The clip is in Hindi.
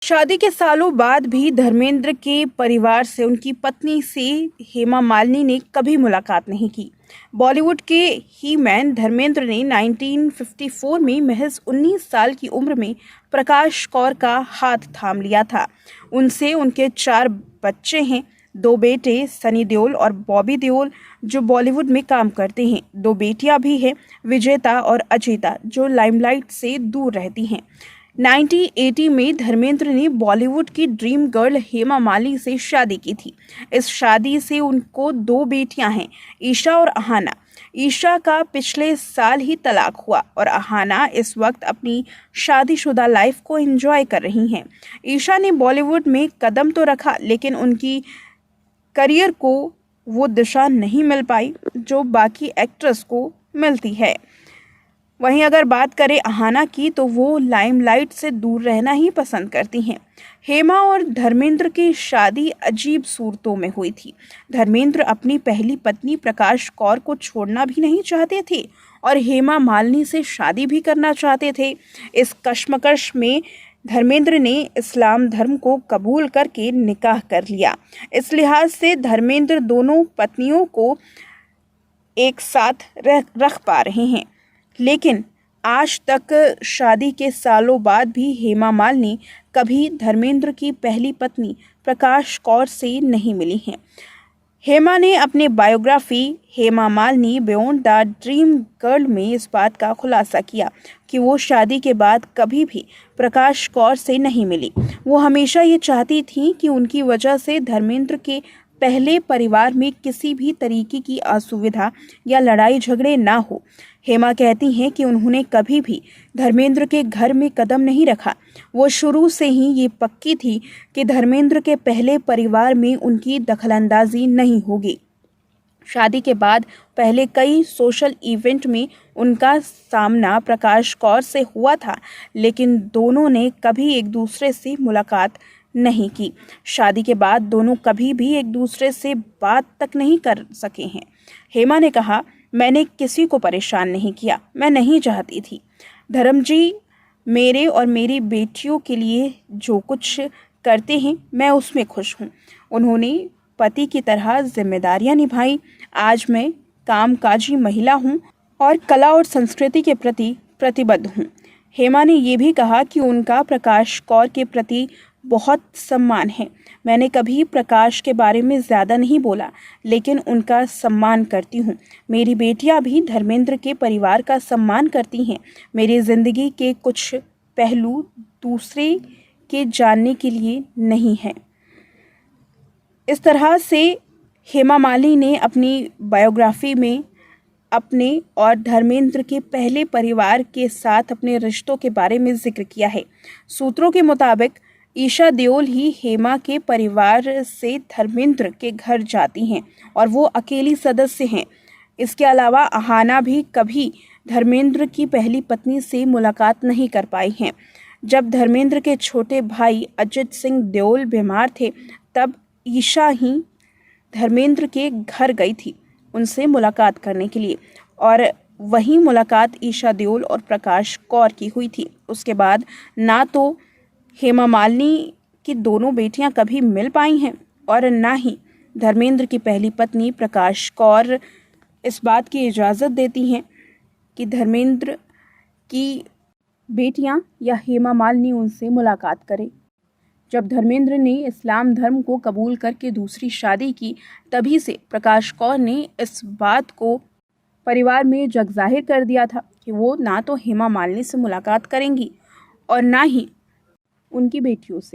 शादी के सालों बाद भी धर्मेंद्र के परिवार से उनकी पत्नी से हेमा मालिनी ने कभी मुलाकात नहीं की। बॉलीवुड के ही मैन धर्मेंद्र ने 1954 में महज 19 साल की उम्र में प्रकाश कौर का हाथ थाम लिया था। उनसे उनके 4 बच्चे हैं, 2 बेटे सनी देओल और बॉबी देओल जो बॉलीवुड में काम करते हैं। 2 बेटियां भी हैं, विजेता और अजीता, जो लाइमलाइट से दूर रहती हैं। 1980 में धर्मेंद्र ने बॉलीवुड की ड्रीम गर्ल हेमा मालिनी से शादी की थी। इस शादी से उनको 2 बेटियां हैं, ईशा और अहाना। ईशा का पिछले साल ही तलाक हुआ और अहाना इस वक्त अपनी शादीशुदा लाइफ को एंजॉय कर रही हैं। ईशा ने बॉलीवुड में कदम तो रखा, लेकिन उनकी करियर को वो दिशा नहीं मिल पाई जो बाकी एक्ट्रेस को मिलती है। वहीं अगर बात करें अहाना की, तो वो लाइमलाइट से दूर रहना ही पसंद करती हैं। हेमा और धर्मेंद्र की शादी अजीब सूरतों में हुई थी। धर्मेंद्र अपनी पहली पत्नी प्रकाश कौर को छोड़ना भी नहीं चाहते थे और हेमा मालिनी से शादी भी करना चाहते थे। इस कश्मकश में धर्मेंद्र ने इस्लाम धर्म को कबूल करके निकाह कर लिया। इस लिहाज से धर्मेंद्र दोनों पत्नियों को एक साथ रख पा रहे हैं, लेकिन आज तक शादी के सालों बाद भी हेमा मालिनी कभी धर्मेंद्र की पहली पत्नी प्रकाश कौर से नहीं मिली हैं। हेमा ने अपने biography Hema Malini beyond the dream girl में इस बात का खुलासा किया कि वो शादी के बाद कभी भी प्रकाश कौर से नहीं मिली। वो हमेशा ये चाहती थी कि उनकी वजह से धर्मेंद्र के पहले परिवार में किसी भी तरीके की असुविधा या लड़ाई झगड़े ना हो। हेमा कहती हैं कि उन्होंने कभी भी धर्मेंद्र के घर में कदम नहीं रखा। वो शुरू से ही ये पक्की थी कि धर्मेंद्र के पहले परिवार में उनकी दखलंदाजी नहीं होगी। शादी के बाद पहले कई सोशल इवेंट में उनका सामना प्रकाश कौर से हुआ था, लेकिन दोनों ने कभी एक दूसरे से मुलाकात नहीं की। शादी के बाद दोनों कभी भी एक दूसरे से बात तक नहीं कर सके हैं। हेमा ने कहा, मैंने किसी को परेशान नहीं किया, मैं नहीं चाहती थी। धर्म जी मेरे और मेरी बेटियों के लिए जो कुछ करते हैं, मैं उसमें खुश हूँ। उन्होंने पति की तरह जिम्मेदारियां निभाई। आज मैं कामकाजी महिला हूँ और कला और संस्कृति के प्रति प्रतिबद्ध हूँ। हेमा ने यह भी कहा कि उनका प्रकाश कौर के प्रति बहुत सम्मान है। मैंने कभी प्रकाश के बारे में ज़्यादा नहीं बोला, लेकिन उनका सम्मान करती हूँ। मेरी बेटियाँ भी धर्मेंद्र के परिवार का सम्मान करती हैं। मेरी ज़िंदगी के कुछ पहलू दूसरे के जानने के लिए नहीं हैं। इस तरह से हेमा मालिनी ने अपनी बायोग्राफी में अपने और धर्मेंद्र के पहले परिवार के साथ अपने रिश्तों के बारे में जिक्र किया है। सूत्रों के मुताबिक ईशा देओल ही हेमा के परिवार से धर्मेंद्र के घर जाती हैं और वो अकेली सदस्य हैं। इसके अलावा अहाना भी कभी धर्मेंद्र की पहली पत्नी से मुलाकात नहीं कर पाई हैं। जब धर्मेंद्र के छोटे भाई अजित सिंह देओल बीमार थे, तब ईशा ही धर्मेंद्र के घर गई थी उनसे मुलाकात करने के लिए, और वही मुलाकात ईशा देओल और प्रकाश कौर की हुई थी। उसके बाद ना तो हेमा मालिनी की दोनों बेटियां कभी मिल पाई हैं और ना ही धर्मेंद्र की पहली पत्नी प्रकाश कौर इस बात की इजाज़त देती हैं कि धर्मेंद्र की बेटियां या हेमा मालिनी उनसे मुलाकात करें। जब धर्मेंद्र ने इस्लाम धर्म को कबूल करके दूसरी शादी की, तभी से प्रकाश कौर ने इस बात को परिवार में जग जाहिर कर दिया था कि वो ना तो हेमा मालिनी से मुलाकात करेंगी और ना ही उनकी बेटियों से।